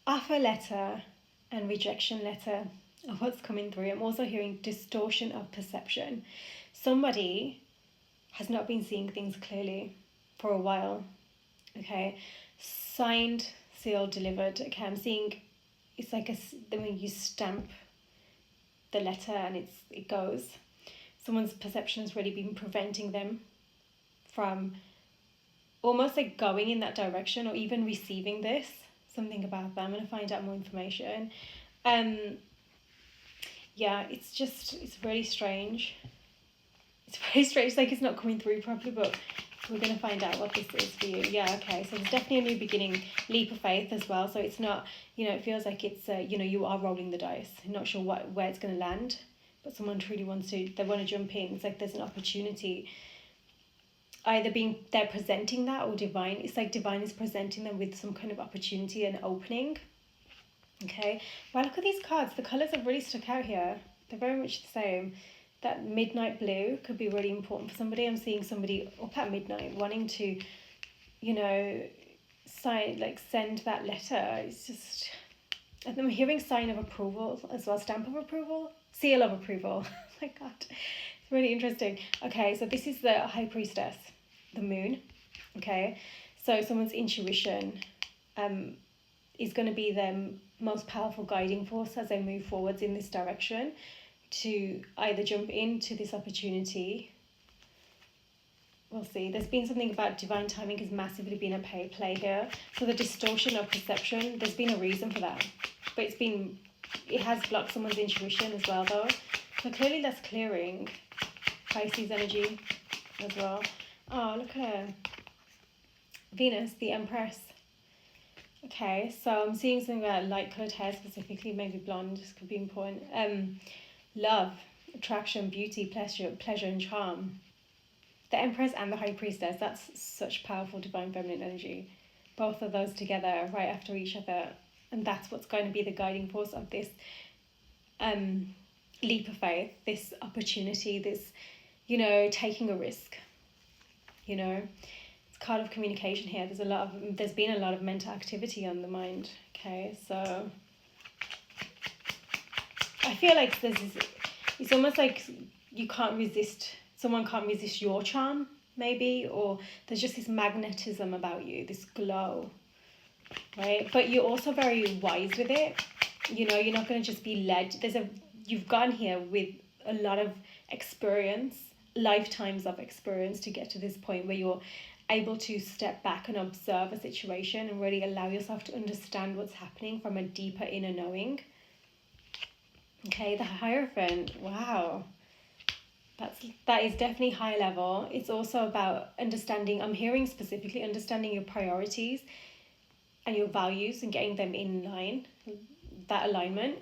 offer letter and rejection letter of what's coming through. I'm also hearing distortion of perception. Somebody has not been seeing things clearly for a while. Okay, signed, sealed, delivered. Okay, I'm seeing it's like when you stamp the letter and it goes. Someone's perception has really been preventing them from almost like going in that direction or even receiving this. Something about that. I'm going to find out more information. Yeah, it's really strange. It's very strange. It's like it's not coming through properly, but we're going to find out what this is for you. Yeah, okay. So there's definitely a new beginning, leap of faith as well. So it's not, it feels like it's, you are rolling the dice. You're not sure where it's going to land, but someone truly they want to jump in. It's like there's an opportunity. Either they're presenting that, or divine. It's like divine is presenting them with some kind of opportunity and opening. Okay. Wow, look at these cards. The colours have really stuck out here. They're very much the same. That midnight blue could be really important for somebody. I'm seeing somebody up at midnight wanting to, send that letter. It's just, and I'm hearing sign of approval as well, stamp of approval, seal of approval. Oh my God, it's really interesting. Okay, so this is the High Priestess, the moon. Okay, so someone's intuition is going to be their most powerful guiding force as they move forwards in this direction, to either jump into this opportunity. We'll see. There's been something about divine timing has massively been a play here. So the distortion of perception, there's been a reason for that. But it has blocked someone's intuition as well though. So clearly that's clearing. Pisces energy as well. Oh, look at her. Venus, the Empress. Okay, so I'm seeing something about light coloured hair specifically, maybe blonde, this could be important. Love, attraction, beauty, pleasure and charm. The Empress and the High Priestess, that's such powerful divine feminine energy. Both of those together right after each other. And that's what's going to be the guiding force of this leap of faith, this opportunity, this, taking a risk. It's card of communication here. There's been a lot of mental activity on the mind. Okay, so I feel like it's almost like someone can't resist your charm, maybe, or there's just this magnetism about you, this glow, right? But you're also very wise with it. You're not going to just be led. You've gone here with a lot of experience, lifetimes of experience to get to this point where you're able to step back and observe a situation and really allow yourself to understand what's happening from a deeper inner knowing. Okay, the Hierophant, wow. That is definitely high level. It's also about understanding, I'm hearing specifically understanding your priorities and your values and getting them in line, that alignment,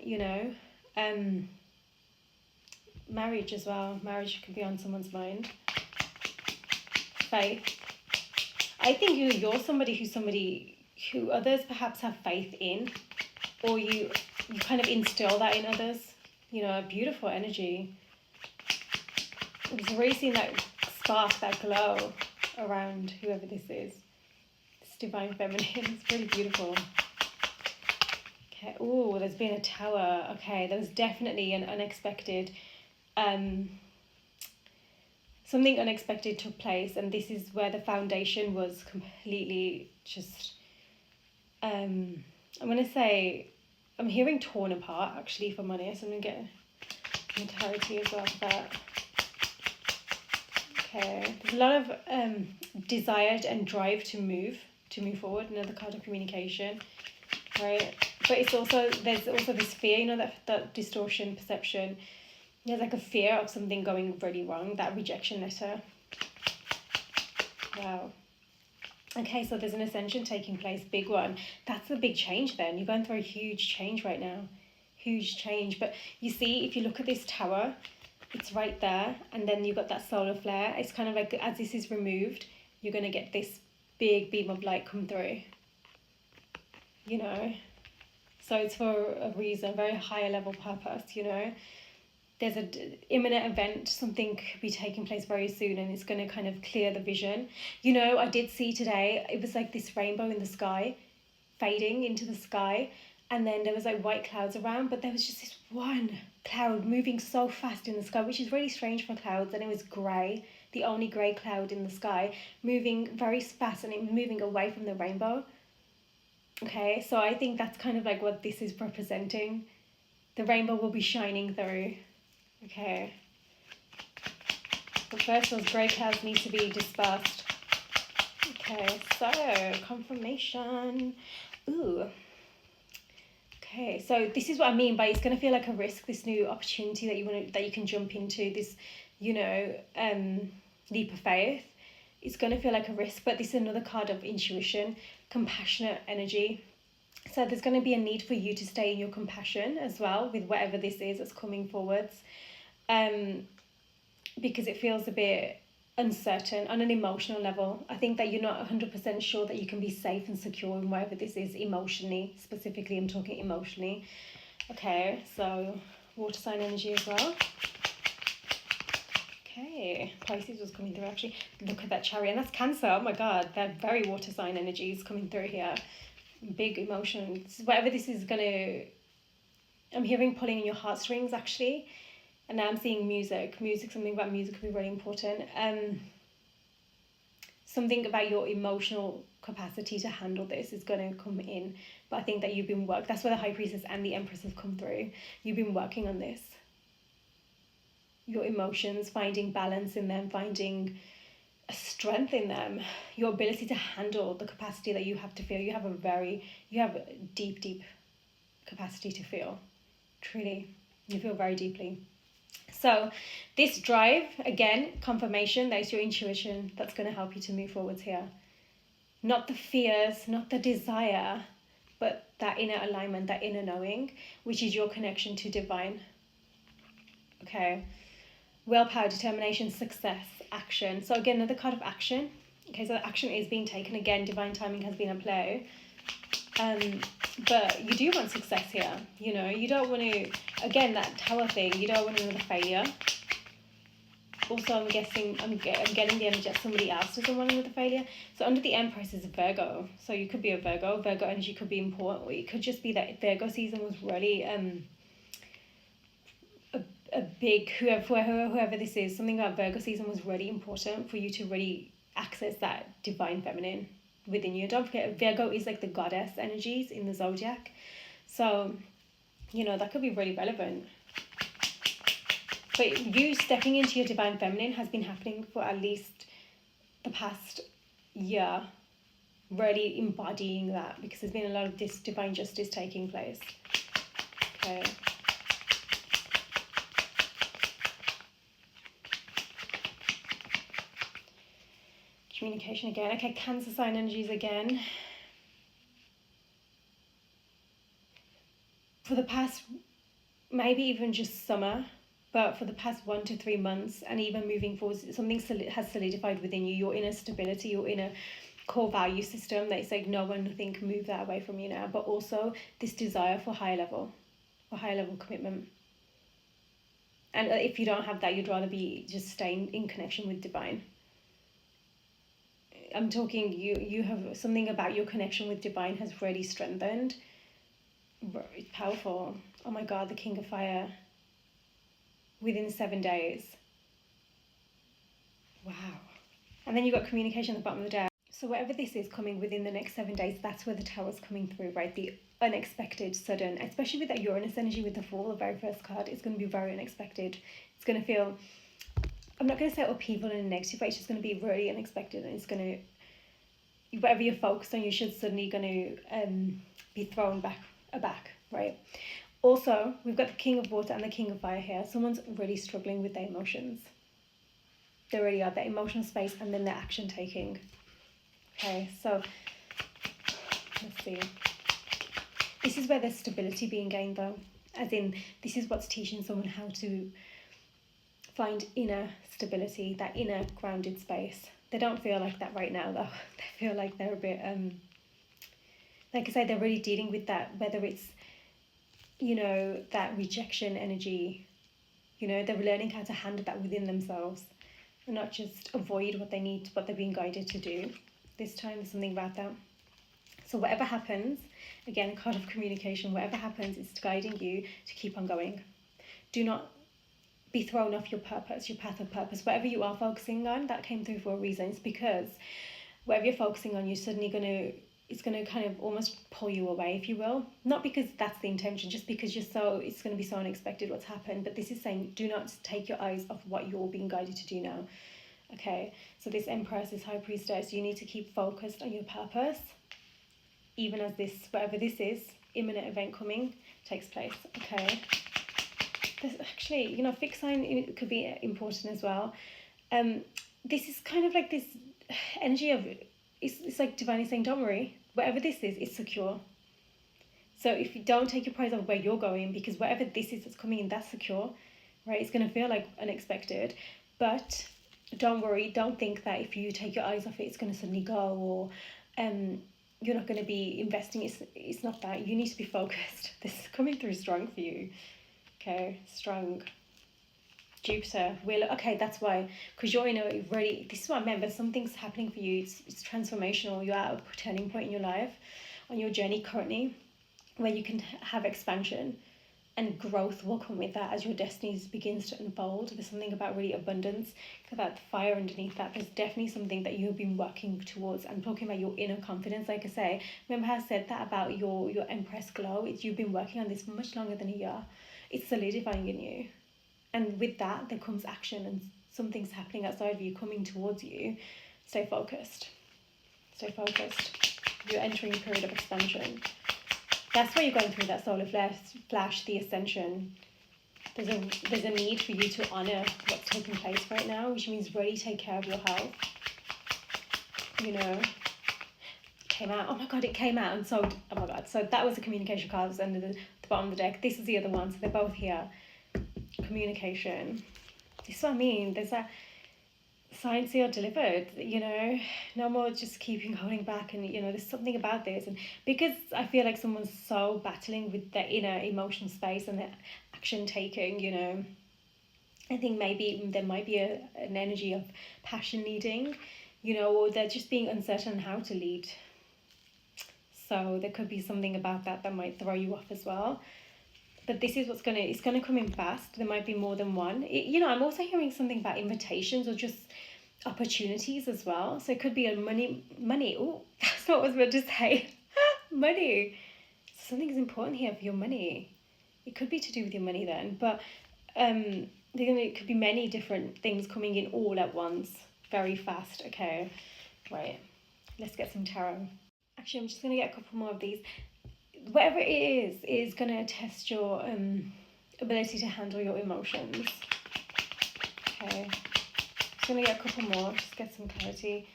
marriage as well. Marriage could be on someone's mind. Faith. I think you're somebody who others perhaps have faith in, or you kind of instill that in others. A beautiful energy. I'm just really seeing that spark, that glow around whoever this is. This divine feminine. It's really beautiful. Okay. Oh, there's been a tower. Okay, there was definitely an unexpected. Something unexpected took place, and this is where the foundation was completely just. I'm gonna say, I'm hearing torn apart. Actually, if I'm honest, I'm gonna get clarity as well for that. Okay, there's a lot of desire and drive to move forward. Another card of communication, right? But there's also this fear, that distortion, perception. There's like a fear of something going really wrong. That rejection letter. Wow. Okay, so there's an ascension taking place, big one. That's the big change then. You're going through a huge change right now. Huge change. But you see, if you look at this tower, it's right there, and then you've got that solar flare. It's kind of like as this is removed, you're going to get this big beam of light come through. So it's for a reason, very higher level purpose, There's an imminent event, something could be taking place very soon, and it's going to kind of clear the vision. I did see today, it was like this rainbow in the sky, fading into the sky, and then there was like white clouds around, but there was just this one cloud moving so fast in the sky, which is really strange for clouds, and it was grey, the only grey cloud in the sky, moving very fast, and it was moving away from the rainbow. Okay, so I think that's kind of like what this is representing. The rainbow will be shining through. Okay. But first, those grey clouds need to be dispersed. Okay, so confirmation. Ooh. Okay, so this is what I mean by it's going to feel like a risk, this new opportunity that you can jump into, this, leap of faith. It's going to feel like a risk, but this is another card of intuition, compassionate energy. So there's going to be a need for you to stay in your compassion as well with whatever this is that's coming forwards, because it feels a bit uncertain on an emotional level. I think that you're not 100% sure that you can be safe and secure in whatever this is emotionally. Specifically, I'm talking emotionally. Okay, so water sign energy as well. Okay, Pisces was coming through actually. Look at that Chariot, and that's Cancer. Oh my God, that very water sign energy is coming through here. Big emotions. Whatever this is gonna, I'm hearing pulling in your heartstrings actually. And now I'm seeing music, something about music could be really important. Something about your emotional capacity to handle this is going to come in. But I think that you've been that's where the High Priestess and the Empress have come through. You've been working on this. Your emotions, finding balance in them, finding a strength in them, your ability to handle the capacity that you have to feel. You have a deep capacity to feel. Truly, you feel very deeply. So this drive, again, confirmation, that is your intuition that's going to help you to move forwards here. Not the fears, not the desire, but that inner alignment, that inner knowing, which is your connection to divine. Okay. Willpower, determination, success, action. So again, another card of action. Okay, so action is being taken. Again, divine timing has been at play. But you do want success here. You don't want to, again, that tower thing, you don't want another failure. Also, I'm getting the energy that somebody else doesn't want another failure. So under the Empress is a Virgo. So you could be a Virgo. Virgo energy could be important. Or it could just be that Virgo season was really a big, whoever this is, something about Virgo season was really important for you to really access that divine feminine within you. Don't forget, Virgo is like the goddess energies in the zodiac. So, that could be really relevant. But you stepping into your divine feminine has been happening for at least the past year, really embodying that, because there's been a lot of this divine justice taking place. Okay. Communication again. Okay, Cancer sign energies again. For the past, maybe even just summer, but for the past 1 to 3 months, and even moving forward, something has solidified within you, your inner stability, your inner core value system that it's like no one can move that away from you now, but also this desire for higher level commitment. And if you don't have that, you'd rather be just staying in connection with divine. I'm talking, you have something about your connection with divine has really strengthened. It's powerful. Oh my God, the King of Fire. Within 7 days. Wow. And then you've got communication at the bottom of the deck. So whatever this is coming within the next 7 days, that's where the Tower's coming through, right? The unexpected, sudden, especially with that Uranus energy with the Fool, the very first card, it's going to be very unexpected. It's going to feel, I'm not going to say upheaval in a negative way, it's just going to be really unexpected, and it's going to, whatever you're focused on, you should suddenly going to be thrown back, right? Also, we've got the King of Water and the King of Fire here. Someone's really struggling with their emotions. They really are, their emotional space and then their action taking. Okay, so let's see. This is where there's stability being gained though. As in, this is what's teaching someone how to find inner stability, that inner grounded space. They don't feel like that right now though. They feel like they're a bit, like I said, they're really dealing with that, whether it's, that rejection energy, they're learning how to handle that within themselves and not just avoid what they need, what they're being guided to do. This time there's something about that. So whatever happens, again, a card of communication, whatever happens, it's guiding you to keep on going. Do not be thrown off your purpose, your path of purpose. Whatever you are focusing on, that came through for a reason. It's because whatever you're focusing on, you're suddenly it's going to kind of almost pull you away, if you will. Not because that's the intention, just because it's going to be so unexpected what's happened. But this is saying, do not take your eyes off what you're being guided to do now. Okay, so this Empress, this High Priestess, you need to keep focused on your purpose, even as this, whatever this is, imminent event coming takes place. Okay. There's actually, fixed sign, it could be important as well. This is kind of like this energy of, it's like divinely saying, don't worry, whatever this is, it's secure. So if you don't take your prize off where you're going, because whatever this is that's coming in, that's secure, right? It's going to feel like unexpected, but don't worry, don't think that if you take your eyes off it, it's going to suddenly go, or you're not going to be investing. It's not that. You need to be focused. This is coming through strong for you. Okay, strong. Jupiter, okay, that's why, because you're in a really, this is what I meant, but something's happening for you. It's transformational. You're at a turning point in your life, on your journey currently, where you can have expansion, and growth will come with that as your destiny begins to unfold. There's something about really abundance, about the fire underneath that. There's definitely something that you've been working towards. I'm talking about your inner confidence. Like I say, remember how I said that about your Empress glow? You've been working on this for much longer than a year. It's solidifying in you. And with that, there comes action, and something's happening outside of you, coming towards you. Stay focused. Stay focused. You're entering a period of expansion. That's why you're going through that solar flash, the ascension. There's a need for you to honour what's taking place right now, which means really take care of your health. It came out. Oh my God, it came out. And so, oh my God. So that was the communication card. It was under the bottom of the deck. This is the other one. So they're both here. Communication. This is what I mean. There's that sign sealed delivered, no more just holding back, and there's something about this, and because I feel like someone's so battling with their inner emotional space and their action taking, I think maybe there might be an energy of passion leading, or they're just being uncertain how to lead. So there could be something about that might throw you off as well. But this is it's going to come in fast. There might be more than one. I'm also hearing something about invitations or just opportunities as well. So it could be a money. Oh, that's not what I was meant to say. Money. Something's important here for your money. It could be to do with your money then. But it could be many different things coming in all at once. Very fast. Okay. Right. Let's get some tarot. Actually, I'm just going to get a couple more of these. Whatever it is going to test your ability to handle your emotions. Okay. Just going to get a couple more, just get some clarity.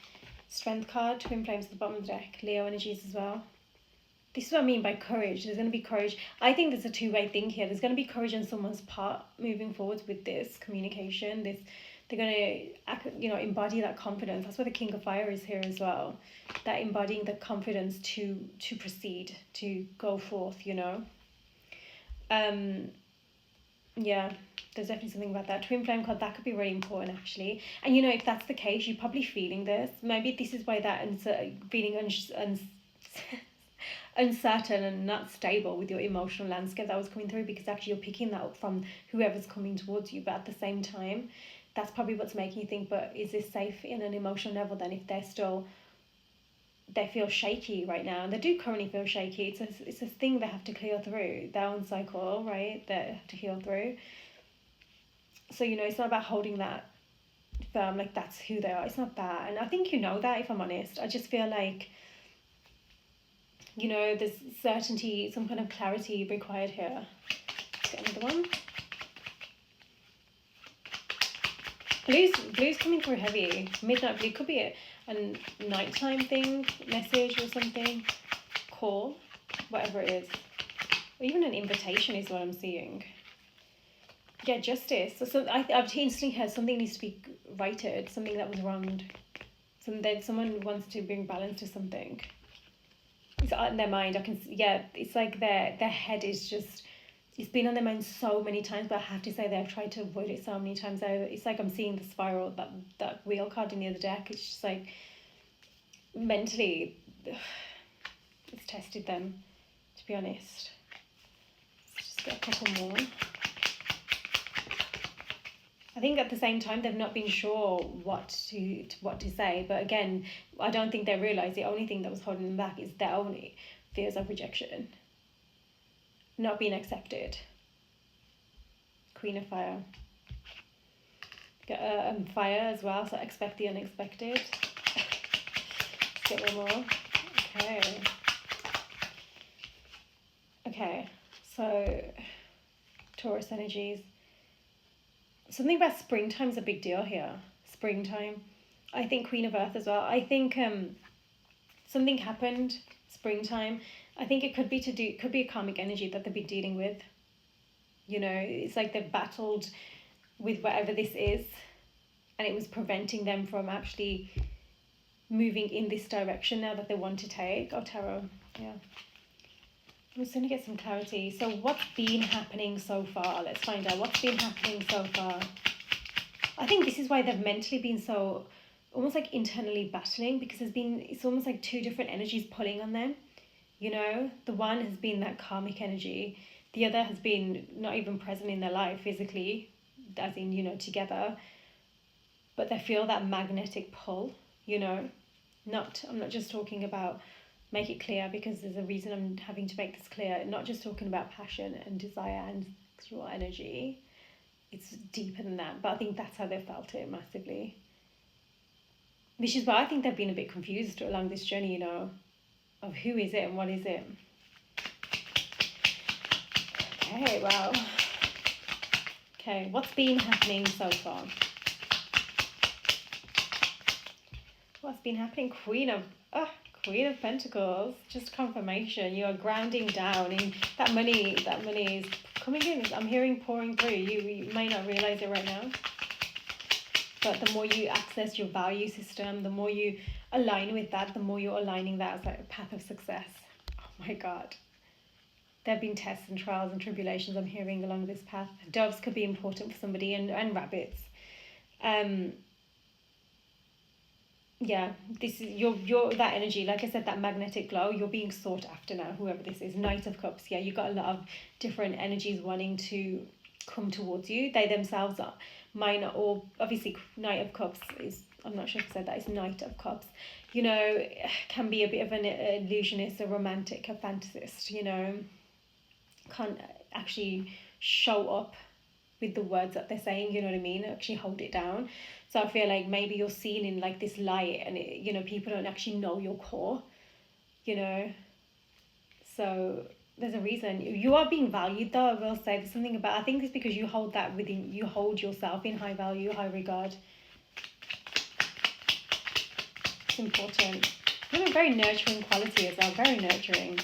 Strength card, twin flames at the bottom of the deck, Leo energies as well. This is what I mean by courage. There's going to be courage. I think there's a two-way thing here. There's going to be courage on someone's part moving forward with this communication. They're going to, embody that confidence. That's why the King of Fire is here as well. That embodying the confidence to proceed, to go forth, Yeah, there's definitely something about that. Twin flame card, that could be really important actually. And if that's the case, you're probably feeling this. Maybe this is why that feeling uncertain and not stable with your emotional landscape that was coming through, because actually you're picking that up from whoever's coming towards you. But at the same time, that's probably what's making you think, but is this safe in an emotional level then, if they feel shaky right now, and they do currently feel shaky. It's a thing they have to clear through, their own cycle, right, they have to heal through. So it's not about holding that firm, like that's who they are. It's not that. And I think that, if I'm honest. I just feel like there's certainty, some kind of clarity required here. Let's get another one. Blue's coming through heavy. Midnight blue could be a nighttime thing, message or something, call, whatever it is. Or even an invitation is what I'm seeing. Yeah, justice. So I've instantly heard something needs to be righted, something that was wronged. Someone wants to bring balance to something. It's in their mind. It's like their head is just, it's been on their mind so many times, but I have to say they've tried to avoid it so many times over. It's like I'm seeing the spiral, that wheel card in the other deck. It's just like mentally, It's tested them, to be honest. Let's just get a couple more. I think at the same time they've not been sure what to say, but again, I don't think they realise the only thing that was holding them back is their own fears of rejection, not being accepted. Queen of Fire. Get Fire as well, so expect the unexpected. Let's get one more. Okay, so Taurus energies. Something about springtime's a big deal here. Springtime. I think Queen of Earth as well. I think something happened springtime. I think it could be a karmic energy that they've been dealing with. You know, it's like they've battled with whatever this is, and it was preventing them from actually moving in this direction now that they want to take. Oh, tarot. Yeah. I'm just going to get some clarity. So what's been happening so far? Let's find out what's been happening so far. I think this is why they've mentally been so almost like internally battling, because it's almost like two different energies pulling on them. You know, the one has been that karmic energy. The other has been not even present in their life physically, as in, you know, together. But they feel that magnetic pull, you know. I'm not just talking about, make it clear because there's a reason I'm having to make this clear, not just talking about passion and desire and sexual energy. It's deeper than that, but I think that's how they felt it massively. Which is why I think they've been a bit confused along this journey, you know, of who is it and what is it. Okay, wow. Okay, what's been happening so far? What's been happening? Queen of Pentacles, just confirmation. You are grounding down, and that money is coming in. I'm hearing pouring through. You may not realize it right now, but the more you access your value system, the more you align with that, the more you're aligning that as like a path of success. Oh my God. There have been tests and trials and tribulations I'm hearing along this path. Doves could be important for somebody, and rabbits. Yeah, this is you're that energy, like I said, that magnetic glow. You're being sought after now, whoever this is. Knight of Cups. Yeah, you've got a lot of different energies wanting to come towards you. They themselves are minor, or obviously Knight of Cups is, I'm not sure if I said that, it's Knight of Cups. You know, can be a bit of an illusionist, a romantic, a fantasist, you know, can't actually show up with the words that they're saying, you know what I mean, actually hold it down. So I feel like maybe you're seen in like this light, and it, you know, people don't actually know your core, you know. So there's a reason you are being valued, though. I will say there's something about, I think it's because you hold that within, you hold yourself in high value, high regard. It's important. You have a very nurturing quality as well, very nurturing.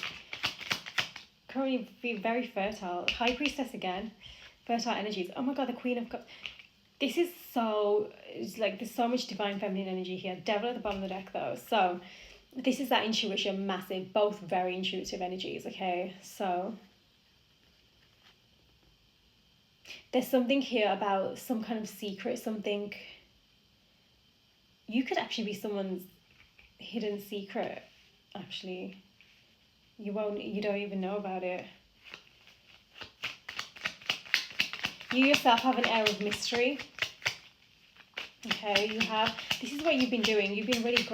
Currently be very fertile. High Priestess again, fertile energies. Oh my God, the Queen of Cups. This is so, it's like there's so much divine feminine energy here. Devil at the bottom of the deck though. So this is that intuition, massive, both very intuitive energies, okay? So there's something here about some kind of secret, something, you could actually be someone's hidden secret, actually. You don't even know about it. You yourself have an air of mystery. Okay, this is what you've been doing. You've been really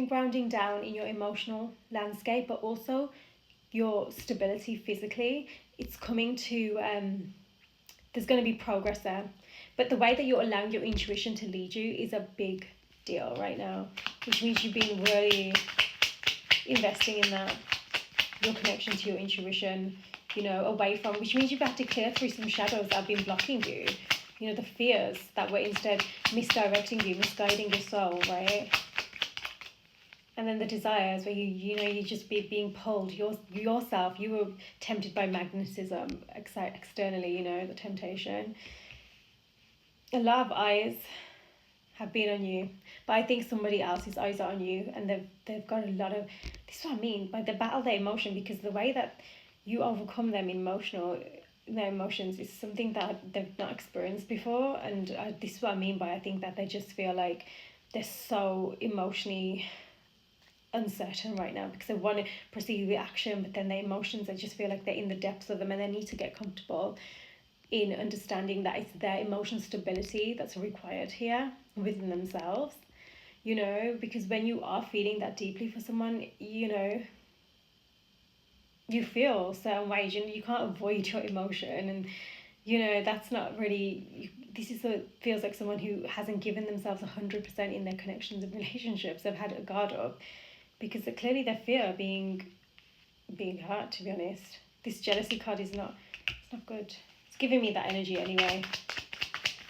grounding down in your emotional landscape, but also your stability physically. It's coming to, there's going to be progress there. But the way that you're allowing your intuition to lead you is a big deal right now, which means you've been really investing in that, your connection to your intuition, you know, away from, which means you've had to clear through some shadows that have been blocking you, you know, the fears that were instead misdirecting you, misguiding your soul, right? And then the desires where you just being pulled yourself. You were tempted by magnetism externally, you know, the temptation. A lot of eyes have been on you, but I think somebody else's eyes are on you, and they've got a lot of, this is what I mean by the battle their emotion, because the way that you overcome their emotions is something that they've not experienced before. And this is what I mean by, I think that they just feel like they're so emotionally uncertain right now because they want to proceed with action, but then their emotions, they just feel like they're in the depths of them, and they need to get comfortable in understanding that it's their emotional stability that's required here within themselves, you know, because when you are feeling that deeply for someone, you know, you feel certain ways, you can't avoid your emotion, and you know that's not really, this is a, feels like someone who hasn't given themselves 100% in their connections and relationships. They've had a guard up because clearly they fear being hurt, to be honest. This jealousy card is not, it's not good. It's giving me that energy anyway.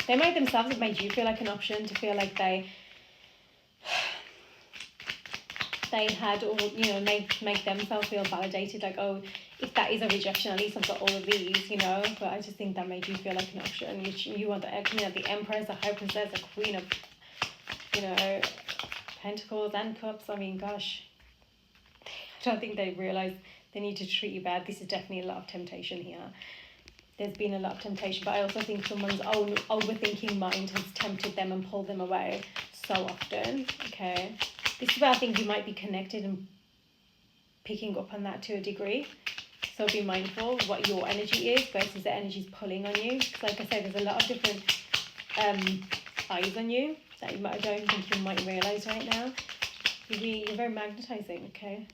They might themselves have made you feel like an option, to feel like they had all, you know, make themselves feel validated, like, oh, if that is a rejection, at least I've got all of these, you know. But I just think that made you feel like an option, which you want the, you know, the Empress, the High Princess, the Queen of, you know, Pentacles and Cups. I mean, gosh, I don't think they realise they need to treat you bad. This is definitely a lot of temptation here. There's been a lot of temptation, but I also think someone's own overthinking mind has tempted them and pulled them away so often, okay? This is where I think you might be connected and picking up on that to a degree. So be mindful of what your energy is versus the energy's pulling on you. Because like I said, there's a lot of different eyes on you that I don't think you might realise right now. You're very magnetising, okay?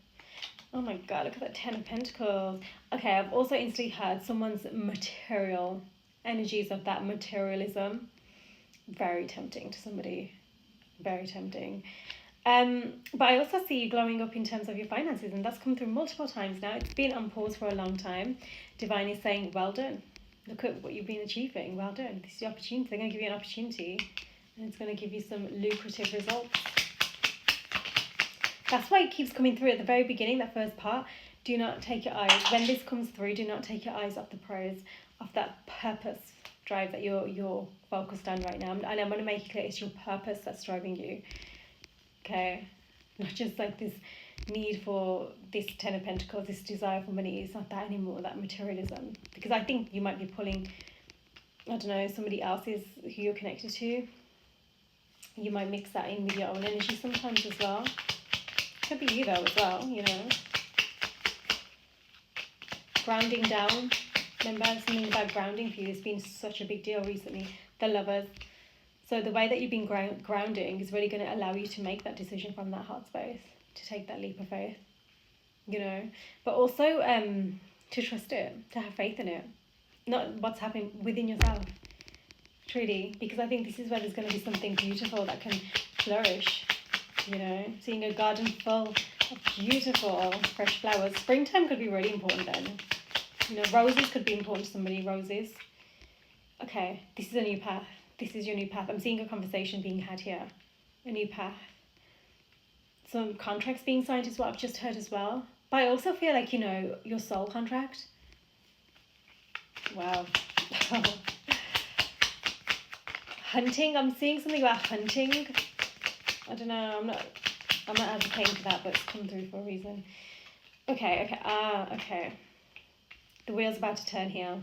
Oh my God, look at that 10 of Pentacles. Okay, I've also instantly heard someone's material energies of that materialism. Very tempting to somebody. Very tempting. But I also see you glowing up in terms of your finances, and that's come through multiple times now. It's been on pause for a long time. Divine is saying, well done. Look at what you've been achieving. Well done. This is the opportunity. They're going to give you an opportunity, and it's going to give you some lucrative results. That's why it keeps coming through at the very beginning, that first part. Do not take your eyes, when this comes through, do not take your eyes off the prize, off that purpose drive that you're focused on right now. And I'm going to make it clear, it's your purpose that's driving you. Okay? Not just like this need for this 10 of Pentacles, this desire for money. It's not that anymore, that materialism. Because I think you might be pulling, I don't know, somebody else's who you're connected to. You might mix that in with your own energy sometimes as well. Could be you though as well, you know. Grounding down. Remember, something about grounding for you has been such a big deal recently. The Lovers. So the way that you've been grounding is really going to allow you to make that decision from that heart space, to take that leap of faith, you know. But also to trust it, to have faith in it. Not what's happening within yourself, truly. Because I think this is where there's going to be something beautiful that can flourish. You know, seeing a garden full of beautiful fresh flowers. Springtime could be really important then. You know, roses could be important to somebody, roses. Okay, this is a new path. This is your new path. I'm seeing a conversation being had here. A new path. Some contracts being signed is what I've just heard as well. But I also feel like, you know, your soul contract. Wow. Hunting, I'm seeing something about hunting. I don't know, I'm not advocating for that, but it's come through for a reason. Okay. The wheel's about to turn here.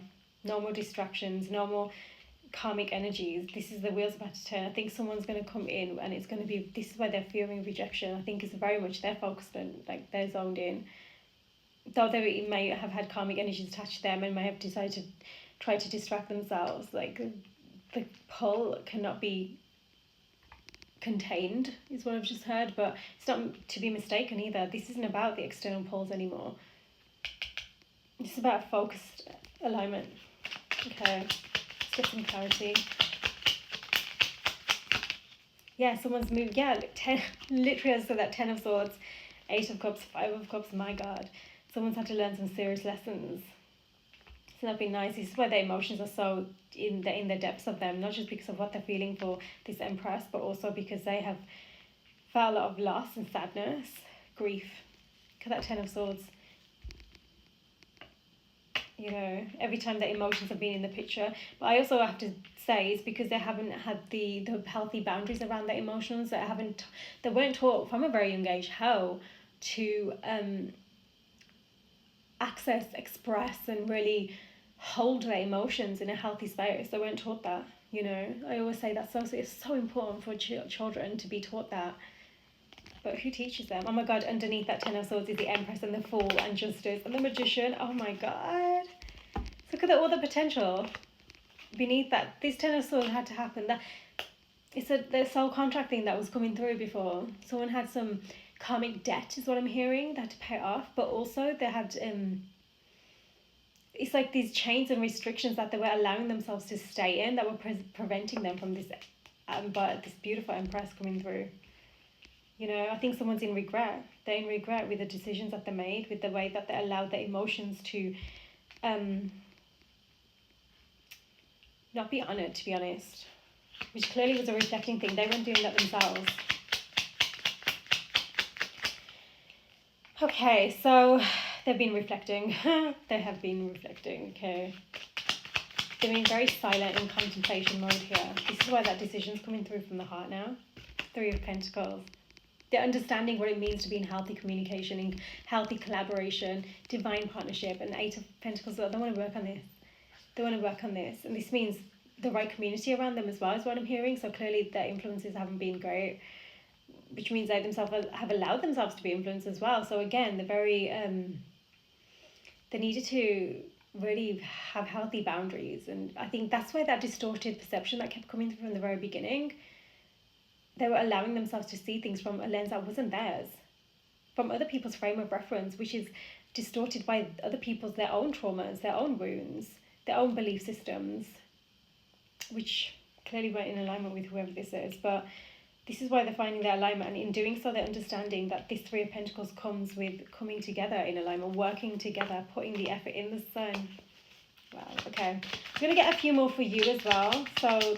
No more distractions, no more karmic energies. This is the wheel's about to turn. I think someone's going to come in, and it's going to be, this is why they're fearing rejection. I think it's very much they're focused on, like, they're zoned in. Though they may have had karmic energies attached to them and may have decided to try to distract themselves. Like, the pull cannot be contained is what I've just heard, but it's not to be mistaken either. This isn't about the external poles anymore. It's about focused alignment. Okay, let's get some clarity. Yeah, someone's moved. Yeah, 10, literally as I said, that 10 of Swords, 8 of Cups, 5 of Cups. My God, someone's had to learn some serious lessons. So that'd be nice. This is why their emotions are so in the depths of them, not just because of what they're feeling for this Empress, but also because they have felt a lot of loss and sadness, grief. Look at that 10 of Swords. You know, every time their emotions have been in the picture. But I also have to say it's because they haven't had the healthy boundaries around their emotions. They weren't taught from a very young age how to access, express, and really hold their emotions in a healthy space. They weren't taught that, you know. I always say it's so important for children to be taught that. but who teaches them? Oh my God, underneath that Ten of Swords is the Empress and the Fool and Justice and the Magician. Oh my God. Look at all the potential beneath that. This Ten of Swords had to happen. That it's the soul contract thing that was coming through before. Someone had some karmic debt is what I'm hearing. They had to pay it off, but also they had it's like these chains and restrictions that they were allowing themselves to stay in that were preventing them from this but this beautiful Empress coming through. You know, I think someone's in regret. They're in regret with the decisions that they made, with the way that they allowed their emotions to not be honoured, to be honest. Which clearly was a reflecting thing. They weren't doing that themselves. Okay, so they've been reflecting. They have been reflecting, okay. They've been very silent in contemplation mode here. This is why that decision's coming through from the heart now. Three of Pentacles. They're understanding what it means to be in healthy communication, in healthy collaboration, divine partnership, and Eight of Pentacles. They want to work on this. They want to work on this. And this means the right community around them as well is what I'm hearing. So clearly their influences haven't been great, which means they themselves have allowed themselves to be influenced as well. So again, they're very, they needed to really have healthy boundaries. And I think that's where that distorted perception that kept coming through from the very beginning. They were allowing themselves to see things from a lens that wasn't theirs, from other people's frame of reference, which is distorted by other people's, their own traumas, their own wounds, their own belief systems, which clearly weren't in alignment with whoever this is. But this is why they're finding their alignment, and in doing so they're understanding that this Three of Pentacles comes with coming together in alignment, working together, putting the effort in the sun. Wow, okay. I'm going to get a few more for you as well. So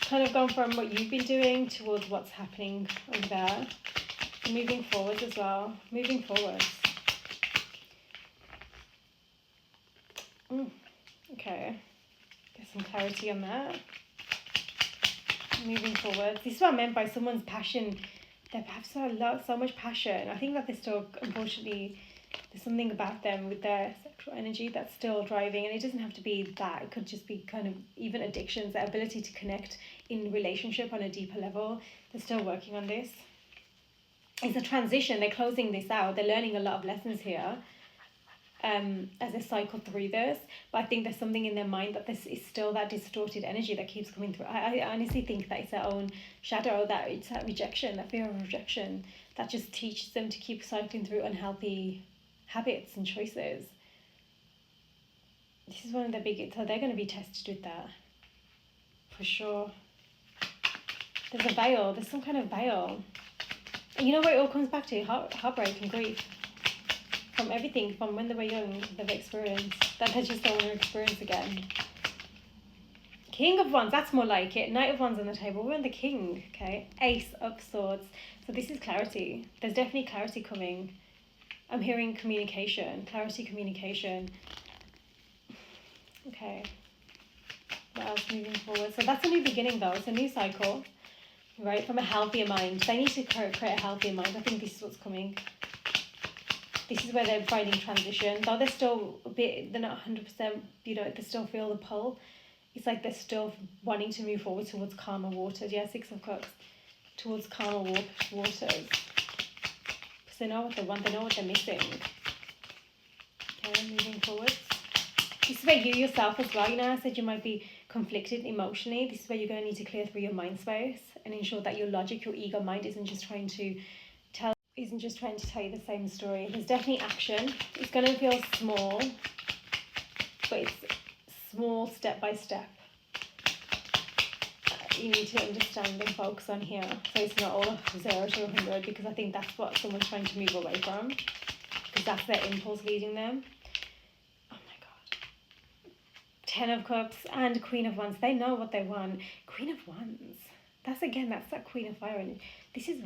kind of gone from what you've been doing towards what's happening over there. And moving forwards as well. Moving forwards. Okay. Get some clarity on that. Moving forward. This is what I meant by someone's passion. They have so much passion. I think that they still, unfortunately, there's something about them with their sexual energy that's still driving, and it doesn't have to be that. It could just be kind of even addictions, their ability to connect in relationship on a deeper level. They're still working on this. It's a transition. They're closing this out. They're learning a lot of lessons here as they cycle through this. But I think there's something in their mind that this is still that distorted energy that keeps coming through. I honestly think that it's their own shadow, that it's that rejection, that fear of rejection, that just teaches them to keep cycling through unhealthy habits and choices. This is one of the big, so they're going to be tested with that, for sure. There's a veil, there's some kind of veil. And you know what it all comes back to? Heartbreak and grief. From everything, from when they were young, they've experienced, that they just don't want to experience again. King of Wands, that's more like it. Knight of Wands on the table, we're on the King, okay? Ace of Swords. So this is clarity. There's definitely clarity coming. I'm hearing communication, clarity, communication. Okay. What else moving forward? So that's a new beginning though. It's a new cycle, right? From a healthier mind. They need to create a healthier mind. I think this is what's coming. This is where they're finding transition. Though they're still a bit, they're not 100%, you know, they still feel the pull. It's like they're still wanting to move forward towards calmer waters. Yeah, Six of Cups. Towards calmer waters. Because they know what they want, they know what they're missing. Okay, moving forwards. This is where you yourself as well, you know, I said you might be conflicted emotionally. This is where you're going to need to clear through your mind space and ensure that your logic, your ego mind isn't just trying to tell you the same story. There's definitely action. It's going to feel small, but it's small step by step. You need to understand and focus on here. So it's not all 0 to 100, because I think that's what someone's trying to move away from, because that's their impulse leading them. Oh my God. 10 of Cups and Queen of Wands. They know what they want. Queen of Wands. That's that Queen of Fire. And this is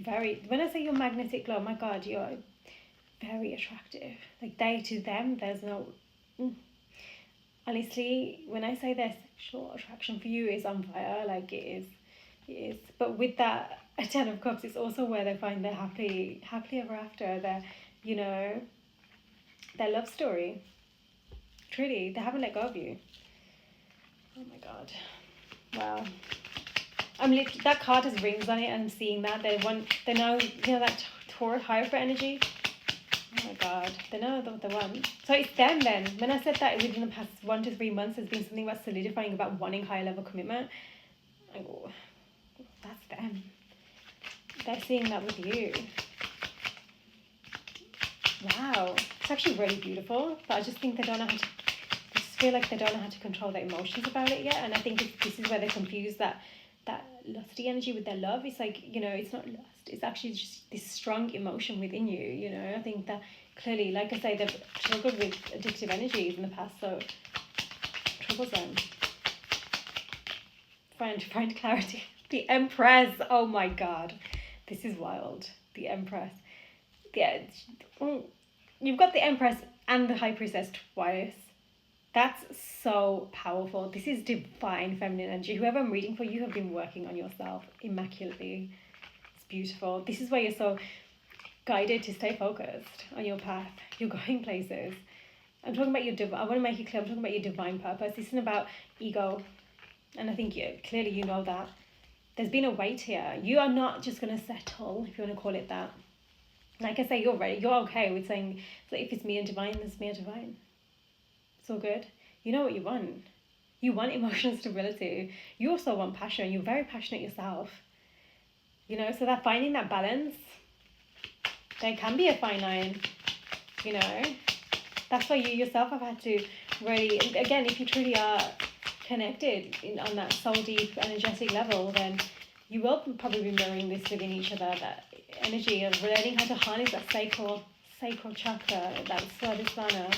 very, when I say you're magnetic glow, my God, you're very attractive. Like to them, there's no, honestly, when I say their sexual attraction for you is on fire, like it is. But with that 10 of Cups, it's also where they find their happily ever after, their, you know, their love story. Truly, they haven't let go of you. Oh my God. Wow. that card has rings on it, and I'm seeing that they know, that Taurus Hierophant energy. Oh my God, they know what they want. So it's them then. When I said that within the past 1 to 3 months has been something about solidifying, about wanting higher level commitment, I go, that's them. They're seeing that with you. Wow, it's actually really beautiful, but I just think they don't know how to. I just feel like they don't know how to control their emotions about it yet, and I think this is where they confuse that lusty energy with their love. It's like, it's not lust. It's actually just this strong emotion within you. I think that clearly, like I say, they've struggled with addictive energies in the past, so it troubles them. Find clarity. The Empress. Oh my God, this is wild. The Empress. Yeah, you've got the Empress and the High Priestess twice. That's so powerful. This is divine feminine energy. Whoever I'm reading for, you have been working on yourself immaculately. It's beautiful. This is why you're so guided to stay focused on your path. You're going places. I'm talking about I want to make it clear, I'm talking about your divine purpose. This isn't about ego. And I think clearly you know that. There's been a weight here. You are not just going to settle, if you want to call it that. Like I say, you're ready. You're okay with saying, so if it's me and divine, it's me and divine. It's all good. You know what you want. You want emotional stability. You also want passion. You're very passionate yourself. So that finding that balance, there can be a fine line. That's why you yourself have had to really, again, if you truly are connected on that soul deep energetic level, then you will probably be mirroring this within each other, that energy of learning how to harness that sacral chakra, that Swadhisthana.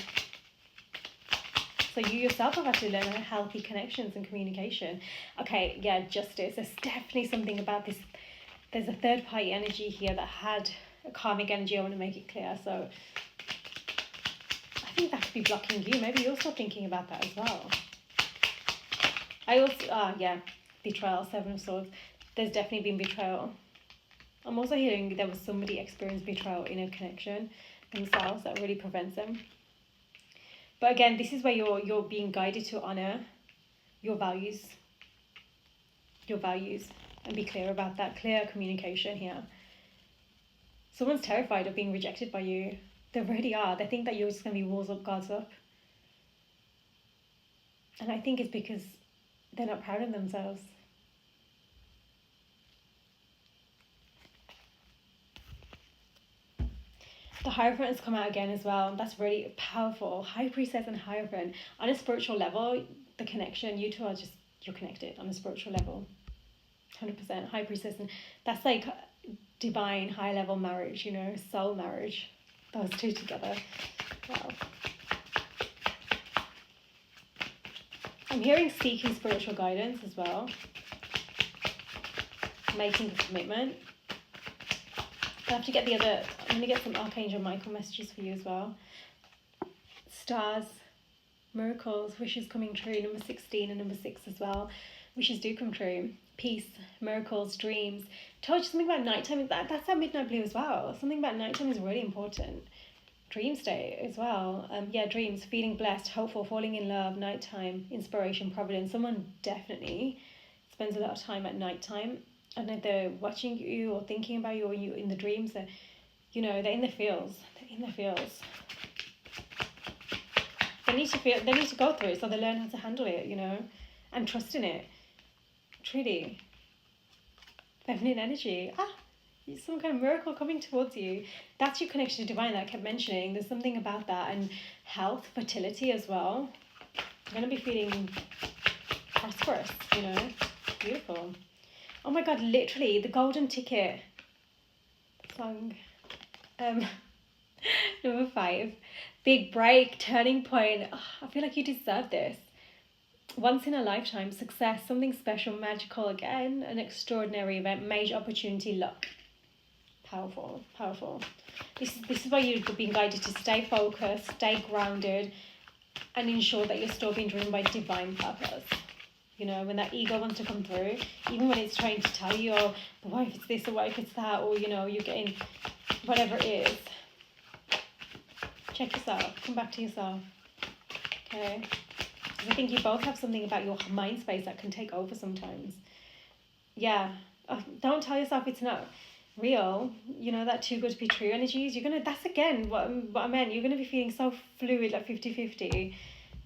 So you yourself have had to learn healthy connections and communication. Okay, yeah, justice. There's definitely something about this. There's a third party energy here that had a karmic energy. I want to make it clear. So I think that could be blocking you. Maybe you're still thinking about that as well. I also, betrayal, 7 of Swords. There's definitely been betrayal. I'm also hearing there was somebody experienced betrayal in a connection themselves that really prevents them. But again, this is where you're being guided to honor your values, and be clear about that. Clear communication here. Someone's terrified of being rejected by you. They really are. They think that you're just going to be walls up, guards up. And I think it's because they're not proud of themselves. The Hierophant has come out again as well. That's really powerful. High Priestess and Hierophant. On a spiritual level, the connection, you two are just, you're connected on a spiritual level. 100%. High Priestess. And that's like divine, high level marriage, soul marriage. Those two together. Wow. I'm hearing seeking spiritual guidance as well. Making a commitment. I have to get I'm going to get some Archangel Michael messages for you as well. Stars, miracles, wishes coming true, number 16 and number 6 as well. Wishes do come true. Peace, miracles, dreams. Told you something about nighttime. That's that midnight blue as well. Something about nighttime is really important. Dream state as well. Dreams, feeling blessed, hopeful, falling in love, nighttime, inspiration, providence. Someone definitely spends a lot of time at nighttime. I don't know if they're watching you or thinking about you, or you in the dreams. They're in the fields. They need to go through it, so they learn how to handle it, and trust in it. Truly. Feminine energy. Some kind of miracle coming towards you. That's your connection to divine that I kept mentioning. There's something about that, and health, fertility as well. You're going to be feeling prosperous, Beautiful. Oh my God, literally, the golden ticket song. Number 5. Big break, turning point. I feel like you deserve this. Once in a lifetime, success, something special, magical again, an extraordinary event, major opportunity, luck. Powerful. This is why you're being guided to stay focused, stay grounded, and ensure that you're still being driven by divine purpose. When that ego wants to come through, even when it's trying to tell you, oh, but what if it's this, or what if it's that, or, you're getting whatever it is. Check yourself. Come back to yourself. Okay? I think you both have something about your mind space that can take over sometimes. Yeah. Don't tell yourself it's not real. You know, that too good to be true energies. That's again what I meant. You're gonna be feeling so fluid, like 50-50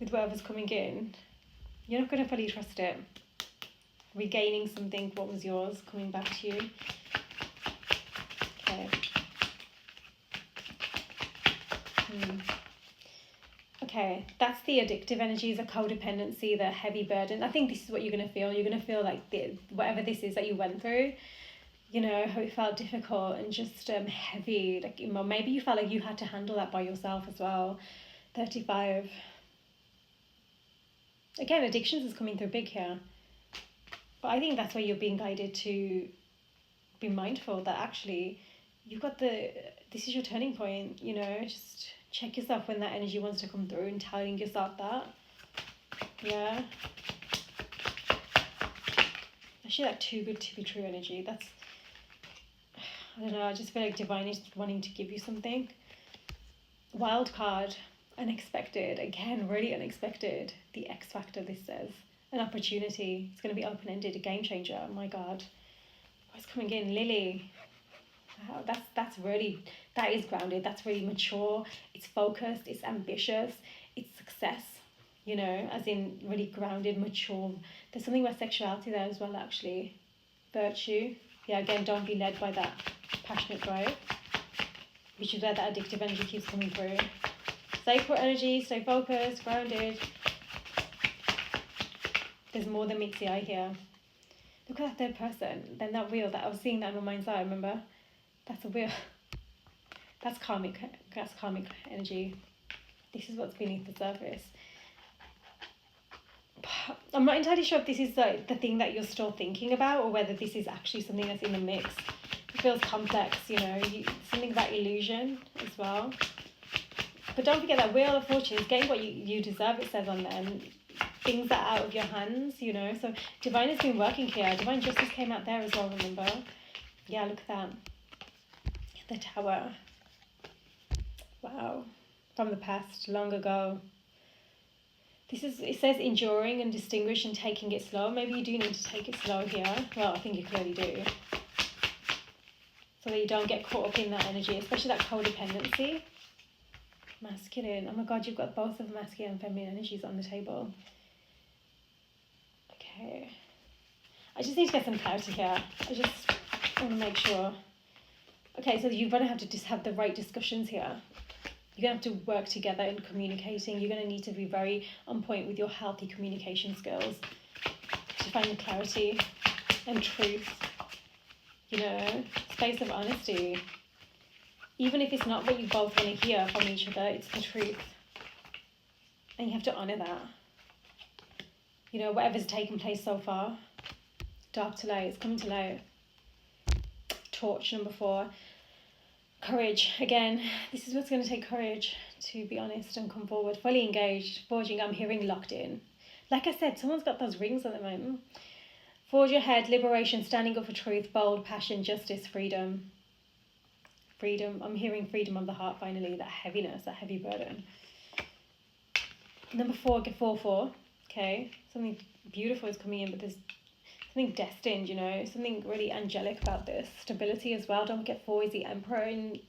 with whatever's coming in. You're not gonna fully trust it. Regaining something, what was yours, coming back to you. Okay. Okay, that's the addictive energies, the codependency, the heavy burden. I think this is what you're going to feel. You're going to feel like whatever this is that you went through, you know, how it felt difficult and just heavy. Like, maybe you felt like you had to handle that by yourself as well. 35. Again, addictions is coming through big here. But I think that's why you're being guided to be mindful that actually you've got this is your turning point, you know, just check yourself when that energy wants to come through and telling yourself that. Yeah. Actually, that too good to be true energy. That's, I don't know, I just feel like divine is wanting to give you something. Wild card, unexpected. Again, really unexpected. The X factor, this says. An opportunity. It's going to be open-ended, a game changer. Oh my God. What's coming in? Lily. Wow, that's really, that is grounded. That's really mature. It's focused. It's ambitious. It's success. You know, as in really grounded, mature. There's something about sexuality there as well, actually. Virtue. Yeah, again, don't be led by that passionate drive. You should let that addictive energy keeps coming through. Stay put energy, stay focused, grounded. There's more than meets the eye here. Look at that third person. Then that wheel, that I was seeing that in my mind's eye, remember? That's a wheel. That's karmic energy. This is what's beneath the surface. I'm not entirely sure if this is the thing that you're still thinking about or whether this is actually something that's in the mix. It feels complex, you know, something about illusion as well. But don't forget that Wheel of Fortune is getting what you deserve, it says on there. And things that are out of your hands, you know. So Divine has been working here. Divine Justice came out there as well, remember? Yeah, look at that. The Tower. Wow. From the past, long ago. It says enduring and distinguish and taking it slow. Maybe you do need to take it slow here. Well, I think you clearly do. So that you don't get caught up in that energy, especially that codependency. Masculine. Oh my God, you've got both of masculine and feminine energies on the table. Okay. I just need to get some clarity here. I just want to make sure. Okay, so you're going to have to just have the right discussions here. You're going to have to work together in communicating. You're going to need to be very on point with your healthy communication skills to find the clarity and truth. You know, space of honesty. Even if it's not what you both want to hear from each other, it's the truth. And you have to honour that. You know, whatever's taken place so far, dark to light, it's coming to light. Torch, number 4. Courage. Again, this is what's going to take courage, to be honest, and come forward. Fully engaged, forging, I'm hearing locked in. Like I said, someone's got those rings at the moment. Forge ahead, liberation, standing up for truth, bold, passion, justice, freedom. Freedom. I'm hearing freedom of the heart finally, that heaviness, that heavy burden. Number 4, 4-4. Okay, something beautiful is coming in, but there's something destined, you know, something really angelic about this. Stability as well. Don't forget 4 is the Emperor in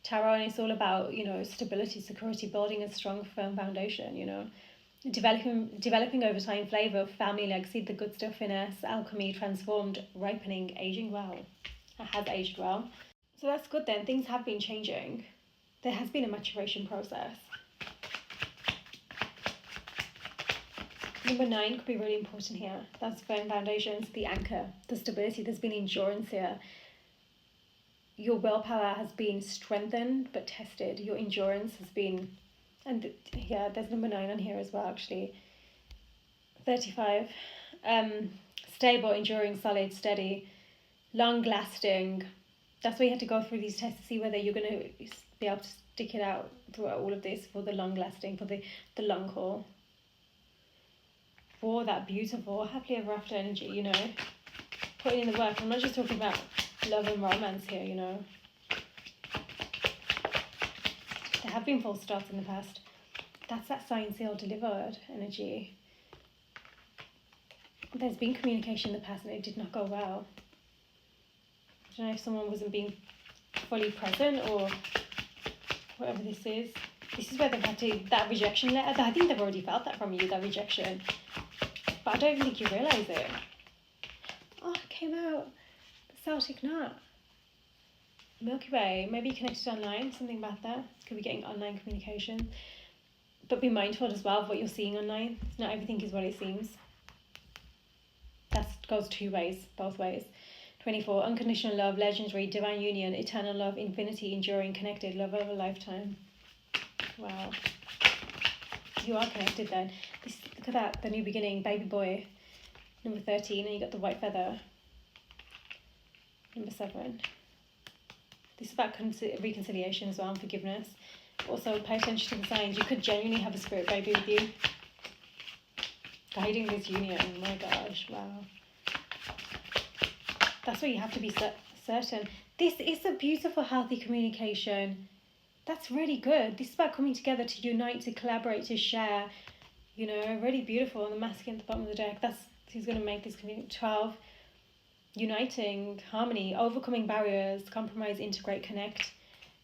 Tarot, and it's all about, you know, stability, security, building a strong, firm foundation, you know. Developing over time, flavour, family, legacy, the good stuff, finesse, alchemy, transformed, ripening, aging well. It has aged well. So that's good then. Things have been changing. There has been a maturation process. Number 9 could be really important here. That's firm foundations, the anchor, the stability. There's been endurance here. Your willpower has been strengthened but tested. Your endurance has been, and yeah, there's number 9 on here as well, actually. 35. Stable, enduring, solid, steady, long-lasting. That's why you have to go through these tests to see whether you're going to be able to stick it out throughout all of this for the long-lasting, for the long haul. For that beautiful, happily ever after energy, you know. Putting in the work. I'm not just talking about love and romance here, you know. There have been false starts in the past. That's that sign, seal, delivered energy. there's been communication in the past and it did not go well. I don't know if someone wasn't being fully present or whatever this is. This is where they've had to, that rejection letter, I think they've already felt that from you, that rejection. But I don't even think you realise it. Oh, it came out. The Celtic Knot. Milky Way, maybe connected online, something about that. Could be getting online communication. But be mindful as well of what you're seeing online. Not everything is what it seems. That goes two ways, both ways. 24, unconditional love, legendary, divine union, eternal love, infinity, enduring, connected, love of a lifetime. Wow. You are connected then. Look at that, the new beginning, baby boy. Number 13, and you got the white feather. Number 7. This is about reconciliation as well and forgiveness. Also, pay attention to the signs. You could genuinely have a spirit baby with you. Guiding this union. Oh my gosh, wow. That's where you have to be certain. This is a beautiful, healthy communication. That's really good. This is about coming together to unite, to collaborate, to share. You know, really beautiful. And the masculine at the bottom of the deck. That's who's going to make this community. 12. Uniting, harmony, overcoming barriers, compromise, integrate, connect.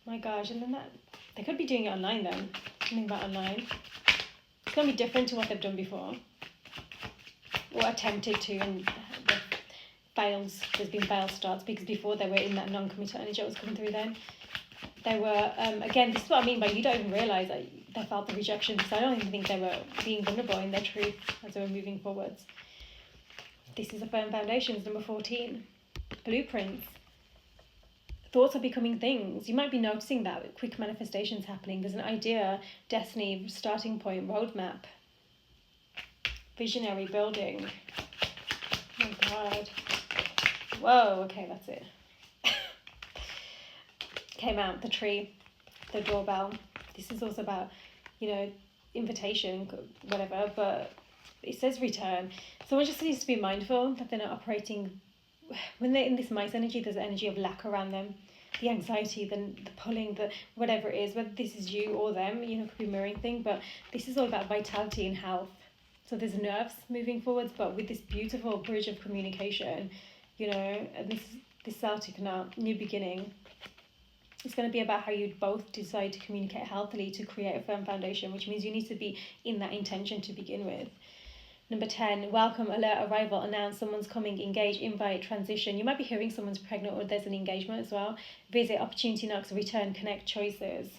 My gosh, and then that they could be doing it online then. Something about online. It's going to be different to what they've done before. Or attempted to, and the fails, there's been failed starts, because before they were in that non-committal energy that was coming through then. They were, again, this is what I mean by you don't even realise that they felt the rejection, because I don't even think they were being vulnerable in their truth as they were moving forwards. This is a firm foundations, number 14. Blueprints. Thoughts are becoming things. You might be noticing that quick manifestations happening. There's an idea, destiny, starting point, roadmap. Visionary, building. Oh God. Whoa, okay, that's it. Came out, the tree, the doorbell. This is also about, you know, invitation, whatever, but it says return. Someone just needs to be mindful that they're not operating, when they're in this mice energy, there's an energy of lack around them. The anxiety, the pulling, the whatever it is, whether this is you or them, you know, it could be a mirroring thing, but this is all about vitality and health. So there's nerves moving forwards, but with this beautiful bridge of communication, you know, and this Celtic Knot, new beginning. It's going to be about how you both decide to communicate healthily to create a firm foundation, which means you need to be in that intention to begin with. Number 10, welcome, alert, arrival, announce, someone's coming, engage, invite, transition. You might be hearing someone's pregnant or there's an engagement as well. Visit, opportunity knocks, return, connect, choices.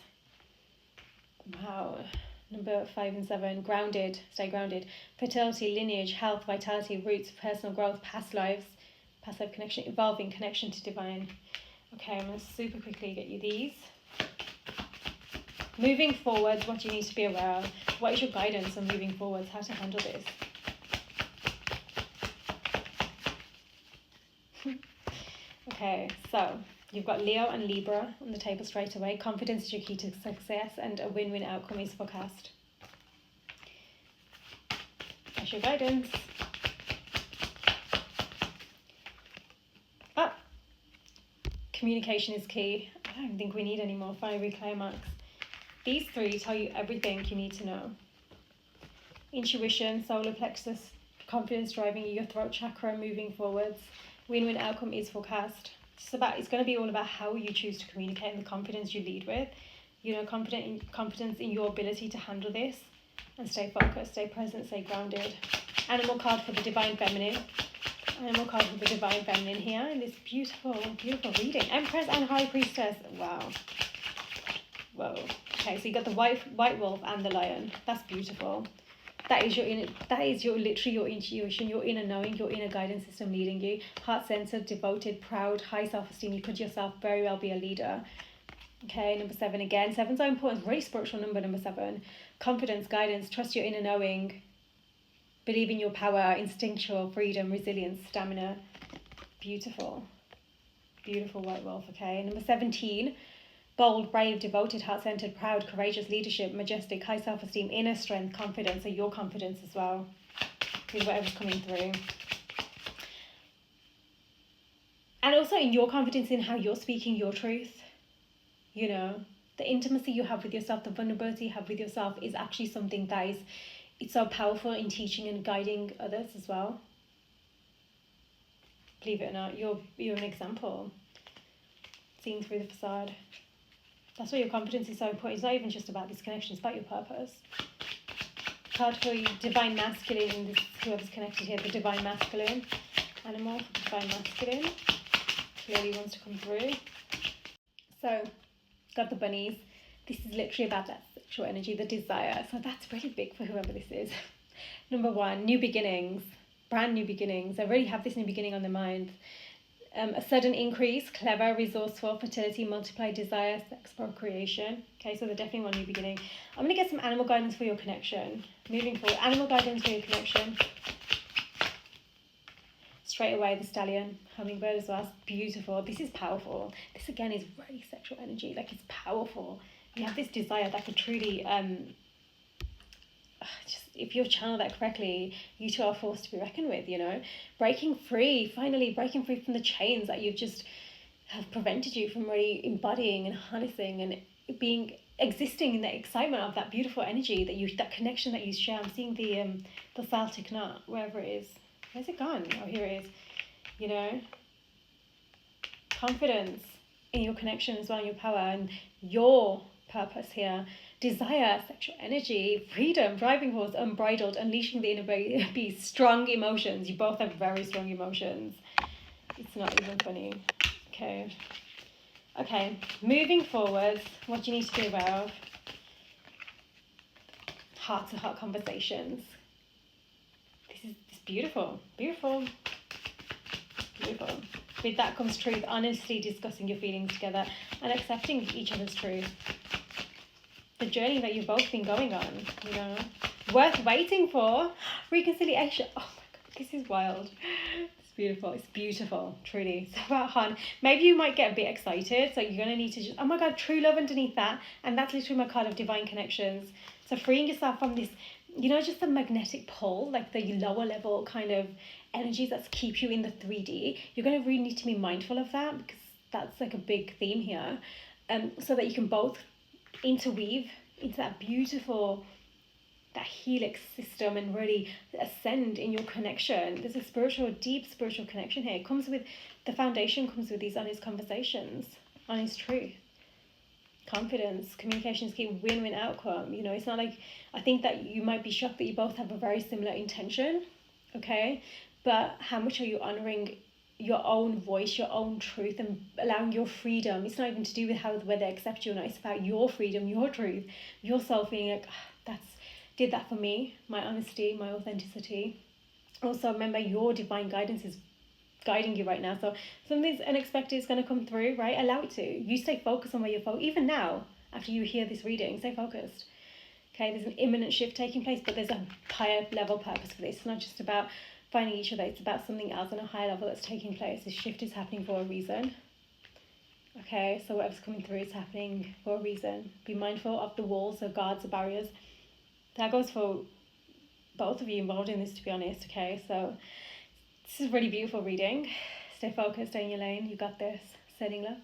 Wow. Number 5 and 7, grounded, stay grounded. Fertility, lineage, health, vitality, roots, personal growth, past lives, past life connection, evolving, connection to divine. Okay, I'm going to super quickly get you these. Moving forwards, what you need to be aware of. What is your guidance on moving forwards? How to handle this? Okay, so you've got Leo and Libra on the table straight away. Confidence is your key to success and a win-win outcome is forecast. That's your guidance. Communication is key. I don't think we need any more fiery climax. These 3 tell you everything you need to know. Intuition, solar plexus, confidence driving your throat chakra moving forwards. Win-win outcome is forecast. It's going to be all about how you choose to communicate and the confidence you lead with. You know, confidence in your ability to handle this and stay focused, stay present, stay grounded. Animal card for the divine feminine. Animal card for the divine feminine here in this beautiful, beautiful reading. Empress and High Priestess. Wow. Whoa. Okay, so you got the white wolf and the lion. That's beautiful. That is literally your intuition, your inner knowing, your inner guidance system leading you. Heart-centered, devoted, proud, high self-esteem. You could yourself very well be a leader. Okay, number 7 again. 7's so important. It's a really spiritual number 7. Confidence, guidance, trust your inner knowing. Believe in your power, instinctual, freedom, resilience, stamina. Beautiful. Beautiful white wolf, okay? Number 17, bold, brave, devoted, heart-centered, proud, courageous, leadership, majestic, high self-esteem, inner strength, confidence, so your confidence as well is whatever's coming through. And also in your confidence in how you're speaking your truth, you know, the intimacy you have with yourself, the vulnerability you have with yourself is actually something that it's so powerful in teaching and guiding others as well. Believe it or not, you're an example. Seeing through the facade. That's why your confidence is so important. It's not even just about this connection, it's about your purpose. Card for you, divine masculine, this, whoever's connected here, the divine masculine animal, divine masculine, clearly wants to come through. So, got the bunnies. This is literally about that sexual energy, the desire. So that's really big for whoever this is. Number one, new beginnings, brand new beginnings. They already have this new beginning on their mind. A sudden increase, clever, resourceful, fertility, multiply, desire, sex, procreation. Okay, so they definitely want a new beginning. I'm going to get some animal guidance for your connection. Moving forward, animal guidance for your connection. Straight away, the stallion, hummingbird as well. It's beautiful. This is powerful. This again is really sexual energy. Like, it's powerful. You have this desire that could truly, just if you channel that correctly, you two are forced to be reckoned with, you know. Breaking free, finally breaking free from the chains that you've just have prevented you from really embodying and harnessing and existing in the excitement of that beautiful energy that connection that you share. I'm seeing the Celtic knot, wherever it is. Where's it gone? Oh, here it is. You know, confidence in your connection as well, and your power and your purpose here. Desire, sexual energy, freedom, driving force, unbridled, unleashing the inner beast, strong emotions. You both have very strong emotions. It's not even funny. Okay, moving forward, what do you need to be aware of? Heart-to-heart conversations. This is beautiful. With that comes truth, honestly discussing your feelings together and accepting each other's truth. The journey that you've both been going on, you know, worth waiting for. Reconciliation. Oh my God, this is wild. It's beautiful, truly. It's about Han. Maybe you might get a bit excited, so you're going to need to just, oh my God, true love underneath that. And that's literally my card of divine connections. So freeing yourself from this, you know, just the magnetic pull, like the lower level kind of energies that keep you in the 3D. You're going to really need to be mindful of that, because that's like a big theme here. So that you can both interweave into that beautiful, that helix system and really ascend in your connection. There's a deep spiritual connection here. It comes with, the foundation comes with these honest conversations, honest truth, confidence, communication is key, win-win outcome. You know, it's not like, I think that you might be shocked that you both have a very similar intention, okay? But how much are you honoring your own voice, your own truth, and allowing your freedom? It's not even to do with whether they accept you or not. It's about your freedom, your truth, your soul feeling like, did that for me, my honesty, my authenticity. Also, remember, your divine guidance is guiding you right now. So something unexpected is going to come through, right? Allow it to. You stay focused on where you're focused. Even now, after you hear this reading, stay focused. Okay, there's an imminent shift taking place, but there's a higher level purpose for this. It's not just about finding each other. It's about something else on a higher level that's taking place. This shift is happening for a reason. Okay, so whatever's coming through is happening for a reason. Be mindful of the walls, the guards, the barriers. That goes for both of you involved in this, to be honest. Okay, so this is a really beautiful reading. Stay focused, stay in your lane. You got this. Sending love.